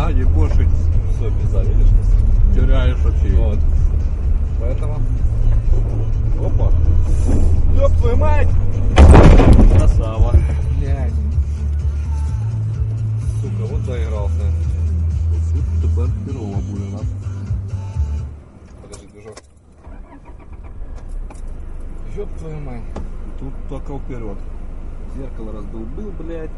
Да, ебошить. Все, пизда, видишь? Теряешь вообще. Вот. Поэтому... Опа. Ёб твою мать! Красава. Блядь. Сука, вот заигрался. Тут тепер херово буде нам. Подожди, движок. Ёб твою мать. Тут только вперед. Зеркало раздолбил, блядь.